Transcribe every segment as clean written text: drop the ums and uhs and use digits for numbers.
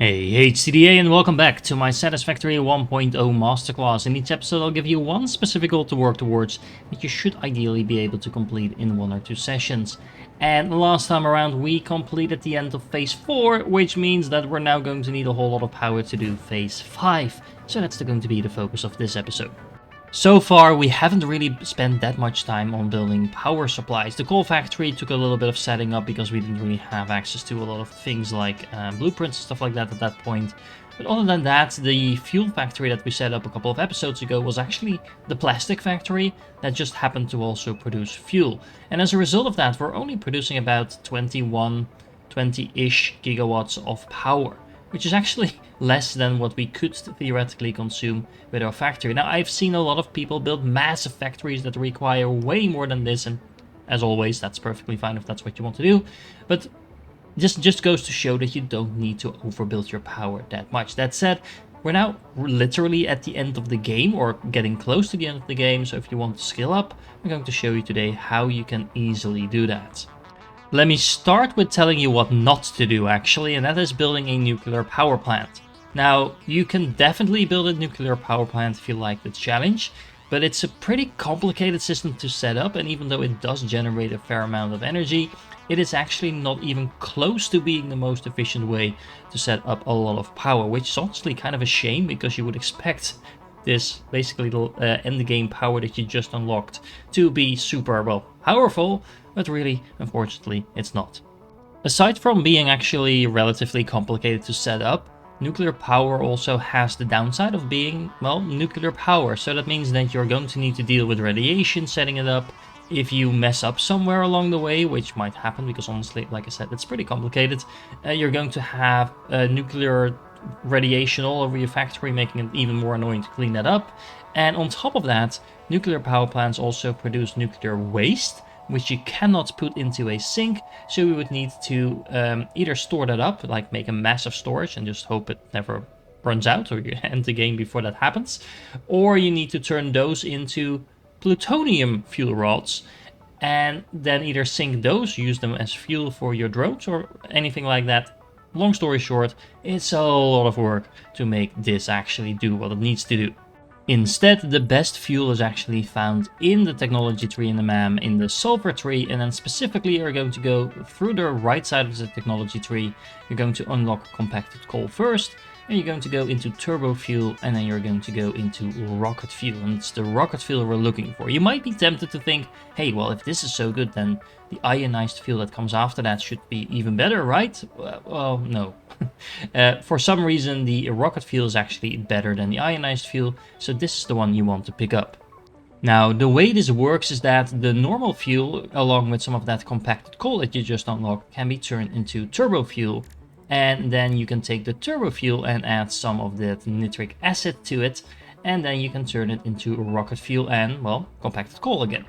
Hey HCDA, and welcome back to my Satisfactory 1.0 Masterclass. In each episode I'll give you one specific goal to work towards that you should ideally be able to complete in 1 or 2 sessions. And last time around we completed the end of phase 4, which means that we're now going to need a whole lot of power to do phase 5. So that's going to be the focus of this episode. So far, we haven't really spent that much time on building power supplies. The coal factory took a little bit of setting up because we didn't really have access to a lot of things like blueprints and stuff like that at that point. But other than that, the fuel factory that we set up a couple of episodes ago was actually the plastic factory that just happened to also produce fuel. And as a result of that, we're only producing about 20-ish gigawatts of power, which is actually less than what we could theoretically consume with our factory. Now, I've seen a lot of people build massive factories that require way more than this, and as always, that's perfectly fine if that's what you want to do, but this just goes to show that you don't need to overbuild your power that much. That said, we're now literally at the end of the game, or getting close to the end of the game, so if you want to skill up, I'm going to show you today how you can easily do that. Let me start with telling you what not to do actually, and that is building a nuclear power plant. Now, you can definitely build a nuclear power plant if you like the challenge, but it's a pretty complicated system to set up, and even though it does generate a fair amount of energy, it is actually not even close to being the most efficient way to set up a lot of power, which is honestly kind of a shame because you would expect this basically the end game power that you just unlocked to be super, well, powerful, but really, unfortunately, it's not. Aside from being actually relatively complicated to set up, nuclear power also has the downside of being, well, nuclear power. So that means that you're going to need to deal with radiation setting it up. If you mess up somewhere along the way, which might happen because honestly, like I said, it's pretty complicated, you're going to have nuclear radiation all over your factory, making it even more annoying to clean that up. And on top of that, nuclear power plants also produce nuclear waste, which you cannot put into a sink, so we would need to either store that up, like make a massive storage and just hope it never runs out or you end the game before that happens, or you need to turn those into plutonium fuel rods and then either sink those, use them as fuel for your drones or anything like that. Long story short, it's a lot of work to make this actually do what it needs to do. Instead, the best fuel is actually found in the technology tree in the MAM, in the sulfur tree, and then specifically you're going to go through the right side of the technology tree. You're going to unlock compacted coal first, and you're going to go into turbo fuel, and then you're going to go into rocket fuel, and it's the rocket fuel we're looking for. You might be tempted to think, hey, well, if this is so good, then the ionized fuel that comes after that should be even better, right? Well, no. For some reason, the rocket fuel is actually better than the ionized fuel, so this is the one you want to pick up. Now, the way this works is that the normal fuel, along with some of that compacted coal that you just unlocked, can be turned into turbo fuel, and then you can take the turbo fuel and add some of that nitric acid to it, and then you can turn it into rocket fuel and, well, compacted coal again.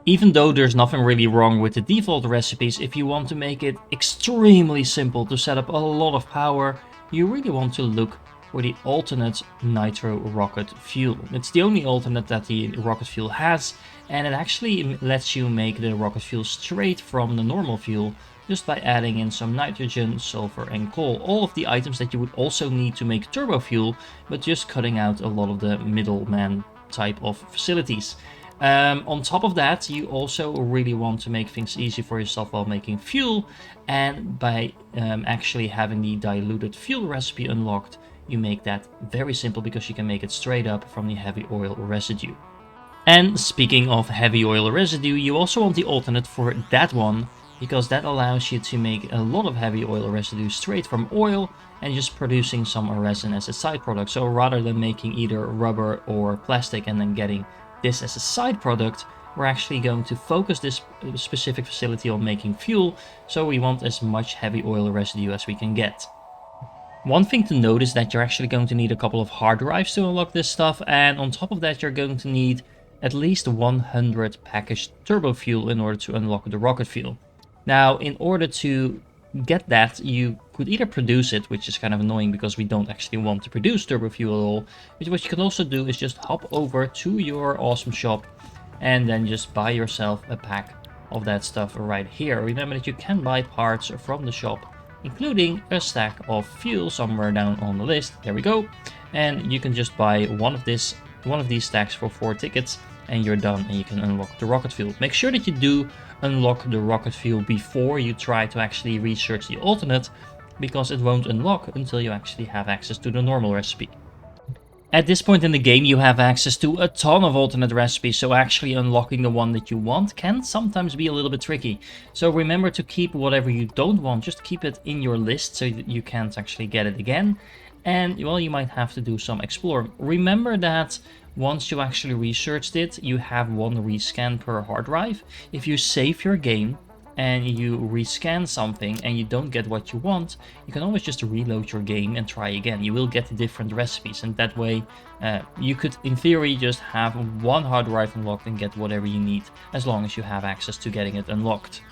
Even though there's nothing really wrong with the default recipes, if you want to make it extremely simple to set up a lot of power, you really want to look for the alternate nitro rocket fuel. It's the only alternate that the rocket fuel has, and it actually lets you make the rocket fuel straight from the normal fuel just by adding in some nitrogen, sulfur and coal. All of the items that you would also need to make turbo fuel, but just cutting out a lot of the middleman type of facilities. On top of that, you also really want to make things easy for yourself while making fuel, and by actually having the diluted fuel recipe unlocked, you make that very simple because you can make it straight up from the heavy oil residue. And speaking of heavy oil residue, you also want the alternate for that one, because that allows you to make a lot of heavy oil residue straight from oil and just producing some resin as a side product. So rather than making either rubber or plastic and then getting this as a side product, we're actually going to focus this specific facility on making fuel, so we want as much heavy oil residue as we can get. One thing to note is that you're actually going to need a couple of hard drives to unlock this stuff, and on top of that you're going to need at least 100 packaged turbo fuel in order to unlock the rocket fuel. Now, in order to get that, you could either produce it, which is kind of annoying because we don't actually want to produce turbo fuel at all, but what you can also do is just hop over to your awesome shop and then just buy yourself a pack of that stuff right here. Remember that you can buy parts from the shop including a stack of fuel somewhere down on the list. There we go. And you can just buy one of these stacks for 4 tickets, and you're done, and you can unlock the rocket fuel. Make sure that you do unlock the rocket fuel before you try to actually research the alternate, because it won't unlock until you actually have access to the normal recipe. At this point in the game, you have access to a ton of alternate recipes, so actually unlocking the one that you want can sometimes be a little bit tricky. So remember to keep whatever you don't want, just keep it in your list so that you can't actually get it again. And, well, you might have to do some exploring. Remember that once you actually researched it, you have 1 rescan per hard drive. If you save your game and you rescan something and you don't get what you want, you can always just reload your game and try again. You will get different recipes, and that way you could, in theory, just have 1 hard drive unlocked and get whatever you need, as long as you have access to getting it unlocked.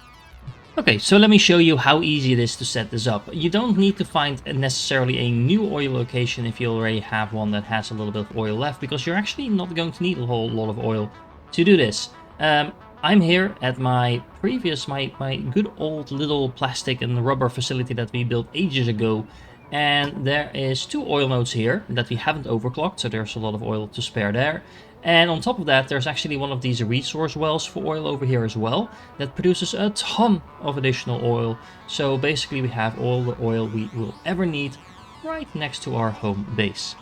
Okay, so let me show you how easy it is to set this up. You don't need to find necessarily a new oil location if you already have one that has a little bit of oil left, because you're actually not going to need a whole lot of oil to do this. I'm here at my previous, my good old little plastic and rubber facility that we built ages ago. And there is 2 oil nodes here that we haven't overclocked, so there's a lot of oil to spare there. And on top of that, there's actually one of these resource wells for oil over here as well, that produces a ton of additional oil. So basically we have all the oil we will ever need right next to our home base.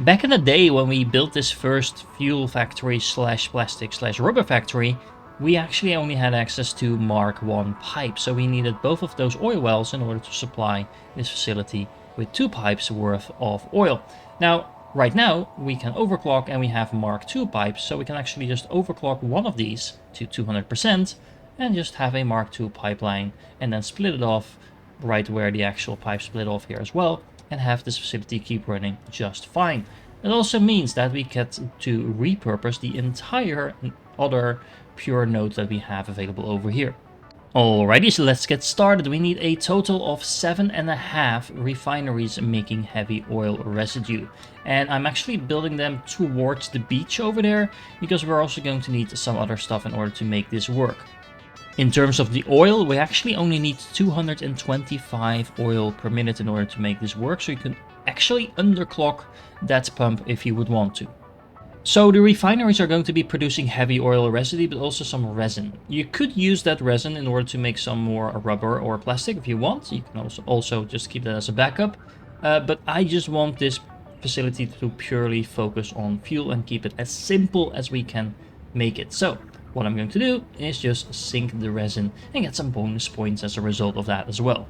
Back in the day when we built this first fuel factory slash plastic slash rubber factory, we actually only had access to Mark 1 pipe, so we needed both of those oil wells in order to supply this facility with 2 pipes worth of oil. Now, right now, we can overclock and we have Mark 2 pipes, so we can actually just overclock one of these to 200% and just have a Mark 2 pipeline and then split it off right where the actual pipe split off here as well, and have this facility keep running just fine. It also means that we get to repurpose the entire other pure node that we have available over here. Alrighty, so let's get started. We need a total of 7.5 refineries making heavy oil residue. And I'm actually building them towards the beach over there, because we're also going to need some other stuff in order to make this work. In terms of the oil, we actually only need 225 oil per minute in order to make this work, so you can actually underclock that pump if you would want to. So the refineries are going to be producing heavy oil residue, but also some resin. You could use that resin in order to make some more rubber or plastic if you want. You can also just keep that as a backup. But I just want this facility to purely focus on fuel and keep it as simple as we can make it. So what I'm going to do is just sink the resin and get some bonus points as a result of that as well.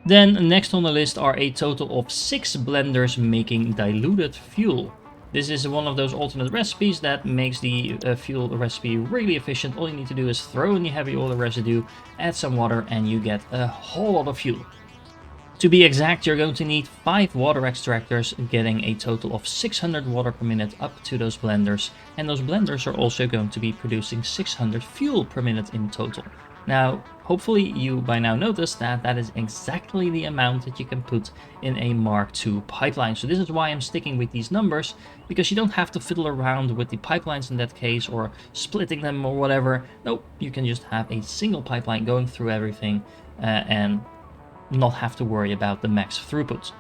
Then next on the list are a total of 6 blenders making diluted fuel. This is one of those alternate recipes that makes the fuel recipe really efficient. All you need to do is throw in the heavy oil residue, add some water, and you get a whole lot of fuel. To be exact, you're going to need 5 water extractors, getting a total of 600 water per minute up to those blenders. And those blenders are also going to be producing 600 fuel per minute in total. Now, hopefully you by now noticed that that is exactly the amount that you can put in a Mark II pipeline. So this is why I'm sticking with these numbers, because you don't have to fiddle around with the pipelines in that case, or splitting them or whatever. Nope, you can just have a single pipeline going through everything and not have to worry about the max throughput.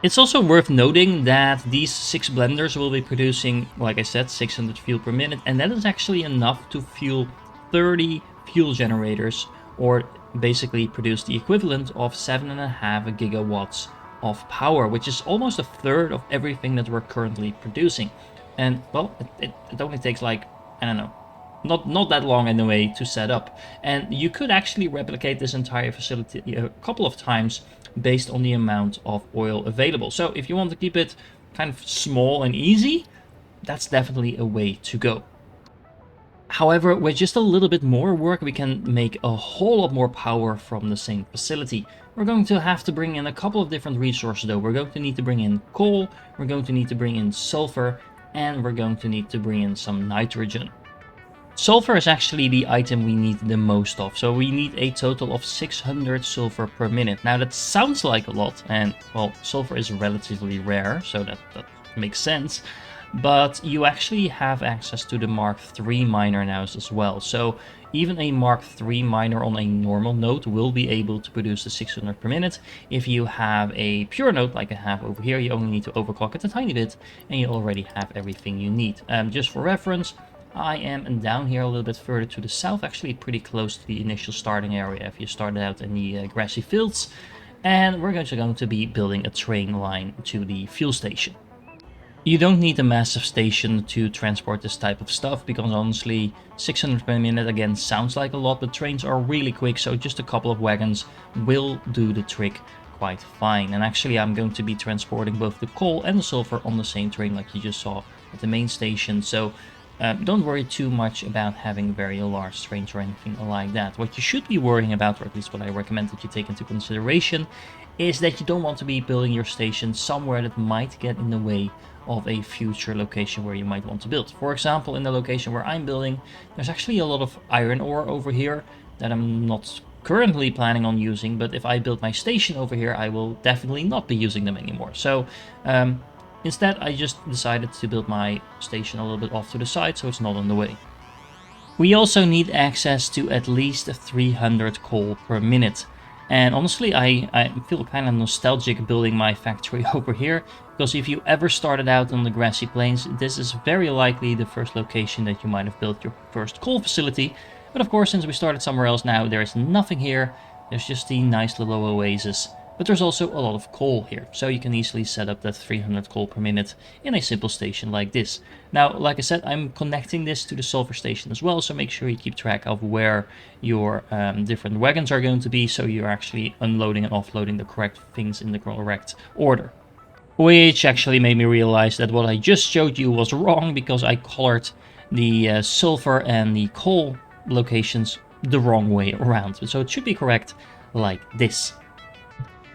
It's also worth noting that these 6 blenders will be producing, like I said, 600 fuel per minute, and that is actually enough to fuel 30 fuel generators, or basically produce the equivalent of 7.5 gigawatts of power, which is almost a third of everything that we're currently producing. And well, it only takes like, I don't know, not that long in a way to set up. And you could actually replicate this entire facility a couple of times based on the amount of oil available. So if you want to keep it kind of small and easy, that's definitely a way to go. However, with just a little bit more work, we can make a whole lot more power from the same facility. We're going to have to bring in a couple of different resources though. We're going to need to bring in coal, we're going to need to bring in sulfur, and we're going to need to bring in some nitrogen. Sulfur is actually the item we need the most of, so we need a total of 600 sulfur per minute. Now that sounds like a lot, and well, sulfur is relatively rare, so that makes sense. but you actually have access to the Mark III miner now as well. So even a Mark III miner on a normal node will be able to produce the 600 per minute. If you have a pure node like I have over here, you only need to overclock it a tiny bit and you already have everything you need. Just for reference, I am down here a little bit further to the south, actually pretty close to the initial starting area if you started out in the grassy fields. And we're actually going to be building a train line to the fuel station. You don't need a massive station to transport this type of stuff, because honestly 600 per minute again sounds like a lot, but trains are really quick, so just a couple of wagons will do the trick quite fine. And actually I'm going to be transporting both the coal and the sulfur on the same train like you just saw at the main station, so don't worry too much about having very large trains or anything like that. What you should be worrying about, or at least what I recommend that you take into consideration, is that you don't want to be building your station somewhere that might get in the way of a future location where you might want to build. For example, in the location where I'm building, there's actually a lot of iron ore over here that I'm not currently planning on using, but if I build my station over here, I will definitely not be using them anymore. So instead, I just decided to build my station a little bit off to the side, so it's not on the way. We also need access to at least 300 coal per minute. And honestly, I feel kind of nostalgic building my factory over here, because if you ever started out on the grassy plains, this is very likely the first location that you might have built your first coal facility. But of course, since we started somewhere else now, there is nothing here. There's just the nice little oasis. But there's also a lot of coal here, so you can easily set up that 300 coal per minute in a simple station like this. Now, like I said, I'm connecting this to the sulfur station as well, so make sure you keep track of where your different wagons are going to be, so you're actually unloading and offloading the correct things in the correct order. Which actually made me realize that what I just showed you was wrong, because I colored the sulfur and the coal locations the wrong way around. So it should be correct like this.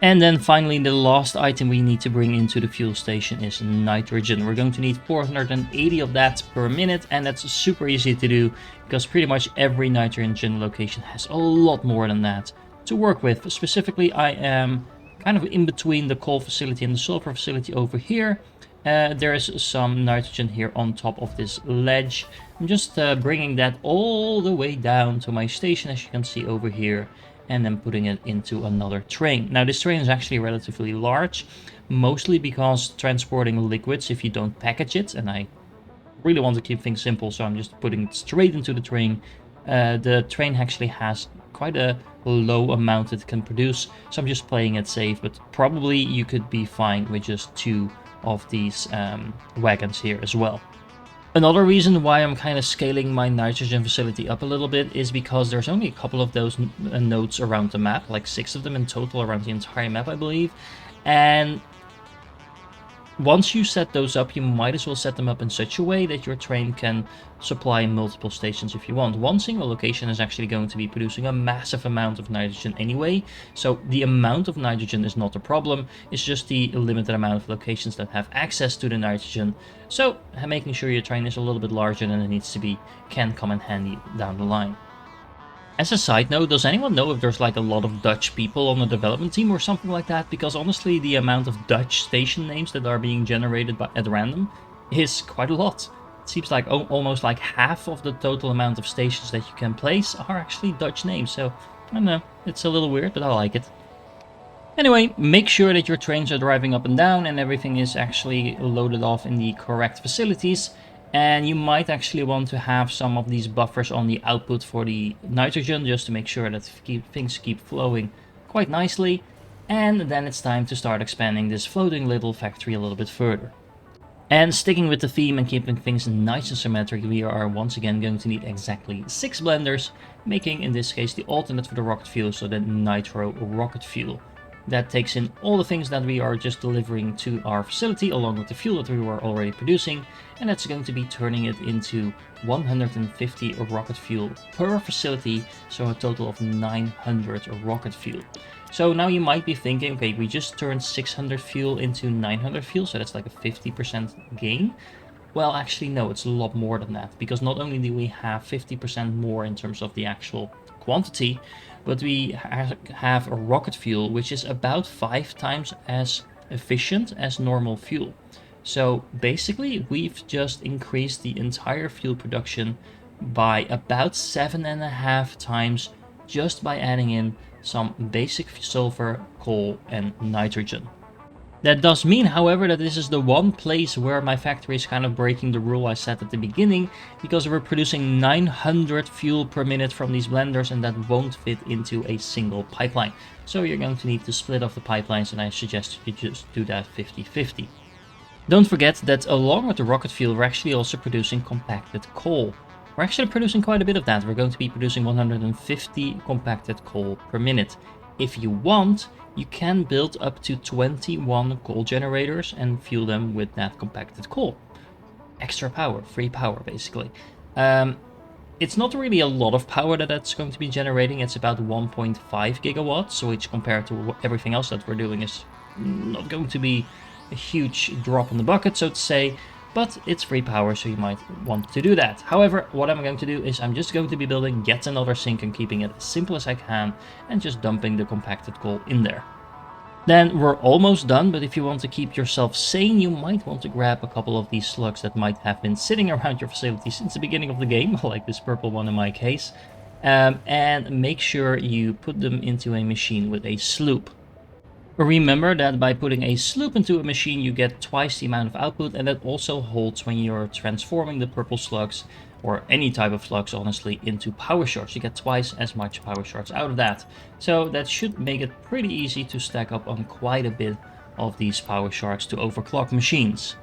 And then finally, the last item we need to bring into the fuel station is nitrogen. We're going to need 480 of that per minute, and that's super easy to do because pretty much every nitrogen location has a lot more than that to work with. Specifically, I am kind of in between the coal facility and the sulfur facility over here. There is some nitrogen here on top of this ledge. I'm just bringing that all the way down to my station, as you can see over here, and then putting it into another train. Now this train is actually relatively large, mostly because transporting liquids, if you don't package it, and I really want to keep things simple, so I'm just putting it straight into the train. The train actually has quite a low amount it can produce, so I'm just playing it safe, but probably you could be fine with just 2 of these wagons here as well. Another reason why I'm kind of scaling my nitrogen facility up a little bit is because there's only a couple of those nodes around the map, like 6 of them in total around the entire map, I believe. And once you set those up, you might as well set them up in such a way that your train can supply multiple stations if you want. One single location is actually going to be producing a massive amount of nitrogen anyway, so the amount of nitrogen is not a problem, it's just the limited amount of locations that have access to the nitrogen. So making sure your train is a little bit larger than it needs to be can come in handy down the line. As a side note, does anyone know if there's like a lot of Dutch people on the development team or something like that? Because honestly, the amount of Dutch station names that are being generated at random is quite a lot. It seems like almost like half of the total amount of stations that you can place are actually Dutch names. So, I don't know, it's a little weird, but I like it. Anyway, make sure that your trains are driving up and down and everything is actually loaded off in the correct facilities. And you might actually want to have some of these buffers on the output for the nitrogen, just to make sure that things keep flowing quite nicely. And then it's time to start expanding this floating little factory a little bit further. And sticking with the theme and keeping things nice and symmetric, we are once again going to need exactly 6 blenders, making in this case the alternate for the rocket fuel, so the nitro rocket fuel. That takes in all the things that we are just delivering to our facility along with the fuel that we were already producing, and that's going to be turning it into 150 rocket fuel per facility, so a total of 900 rocket fuel. So now you might be thinking, okay, we just turned 600 fuel into 900 fuel, so that's like a 50% gain. Well, actually no, it's a lot more than that, because not only do we have 50% more in terms of the actual quantity, but we have a rocket fuel which is about 5 times as efficient as normal fuel. So basically, we've just increased the entire fuel production by about 7.5 times just by adding in some basic sulfur, coal, and nitrogen. That does mean, however, that this is the one place where my factory is kind of breaking the rule I set at the beginning, because we're producing 900 fuel per minute from these blenders, and that won't fit into a single pipeline. So you're going to need to split off the pipelines, and I suggest you just do that 50-50. Don't forget that along with the rocket fuel, we're actually also producing compacted coal. We're actually producing quite a bit of that. We're going to be producing 150 compacted coal per minute. If you want, you can build up to 21 coal generators and fuel them with that compacted coal. Extra power, free power basically. It's not really a lot of power that's going to be generating. It's about 1.5 gigawatts, which compared to everything else that we're doing is not going to be a huge drop in the bucket, so to say, but it's free power, so you might want to do that. However, what I'm going to do is I'm just going to be building yet another sink and keeping it as simple as I can and just dumping the compacted coal in there. Then we're almost done, but if you want to keep yourself sane, you might want to grab a couple of these slugs that might have been sitting around your facility since the beginning of the game, like this purple one in my case, and make sure you put them into a machine with a sloop. Remember that by putting a sloop into a machine, you get twice the amount of output, and that also holds when you're transforming the purple slugs, or any type of slugs honestly, into power shards. You get twice as much power shards out of that. So that should make it pretty easy to stack up on quite a bit of these power shards to overclock machines.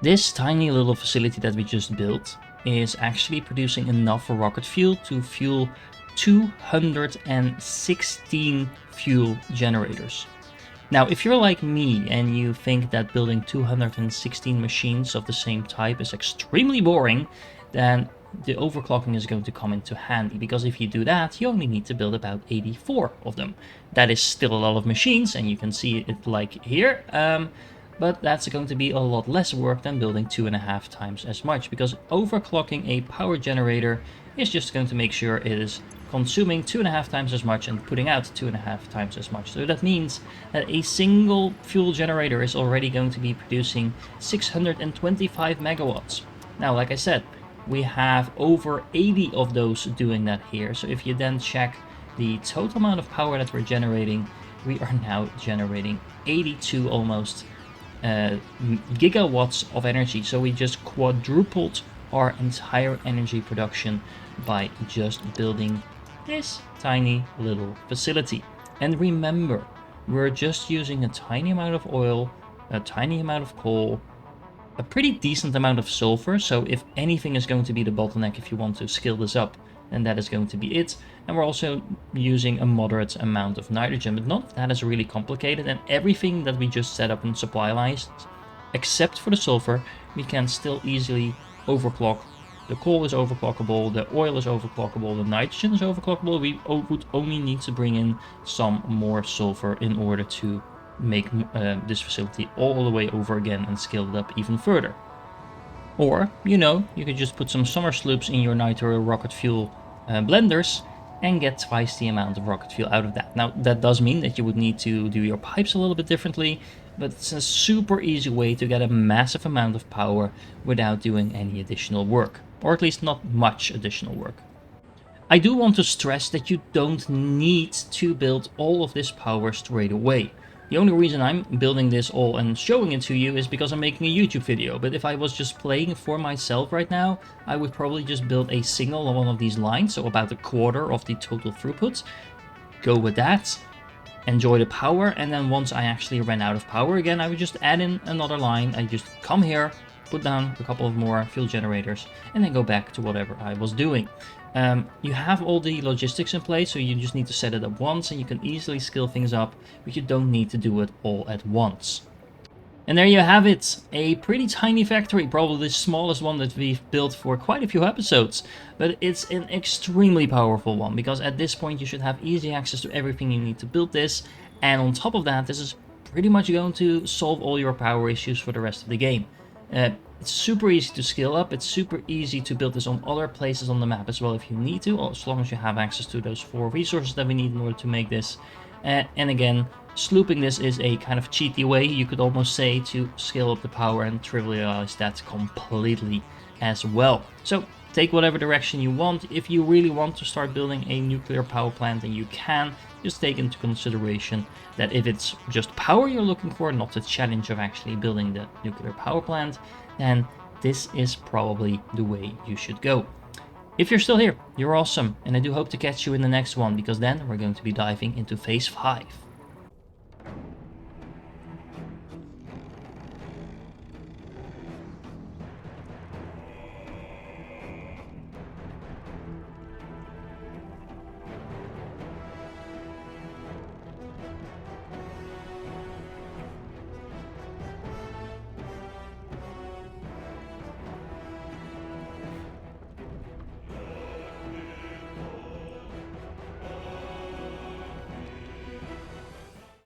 This tiny little facility that we just built is actually producing enough rocket fuel to fuel 216 fuel generators. Now, if you're like me and you think that building 216 machines of the same type is extremely boring, then the overclocking is going to come into handy, because if you do that, you only need to build about 84 of them. That is still a lot of machines, and you can see it like here, but that's going to be a lot less work than building 2.5 times as much, because overclocking a power generator is just going to make sure it is consuming 2.5 times as much and putting out 2.5 times as much. So that means that a single fuel generator is already going to be producing 625 megawatts. Now, like I said, we have over 80 of those doing that here. So if you then check the total amount of power that we're generating, we are now generating 82 almost gigawatts of energy. So we just quadrupled our entire energy production by just building this tiny little facility. And remember, we're just using a tiny amount of oil, a tiny amount of coal, a pretty decent amount of sulfur, so if anything is going to be the bottleneck if you want to scale this up, then that is going to be it. And we're also using a moderate amount of nitrogen, but none of that is really complicated, and everything that we just set up in supply lines, except for the sulfur, we can still easily overclock. The coal is overclockable, the oil is overclockable, the nitrogen is overclockable. We would only need to bring in some more sulfur in order to make this facility all the way over again and scale it up even further. Or, you could just put some summer sloops in your nitro rocket fuel blenders and get twice the amount of rocket fuel out of that. Now, that does mean that you would need to do your pipes a little bit differently, but it's a super easy way to get a massive amount of power without doing any additional work, or at least not much additional work. I do want to stress that you don't need to build all of this power straight away. The only reason I'm building this all and showing it to you is because I'm making a YouTube video, but if I was just playing for myself right now, I would probably just build a single on one of these lines, so about a quarter of the total throughput. Go with that, enjoy the power, and then once I actually ran out of power again, I would just add in another line. I just come here, put down a couple of more fuel generators, and then go back to whatever I was doing. You have all the logistics in place, so you just need to set it up once and you can easily scale things up, but you don't need to do it all at once. And there you have it, a pretty tiny factory, probably the smallest one that we've built for quite a few episodes, but it's an extremely powerful one, because at this point you should have easy access to everything you need to build this, and on top of that, this is pretty much going to solve all your power issues for the rest of the game. It's super easy to scale up, it's super easy to build this on other places on the map as well if you need to, as long as you have access to those 4 resources that we need in order to make this. And again, slooping this is a kind of cheaty way, you could almost say, to scale up the power and trivialize that completely as well. So take whatever direction you want. If you really want to start building a nuclear power plant, then you can. Just take into consideration that if it's just power you're looking for, not the challenge of actually building the nuclear power plant, then this is probably the way you should go. If you're still here, you're awesome, and I do hope to catch you in the next one, because then we're going to be diving into phase 5.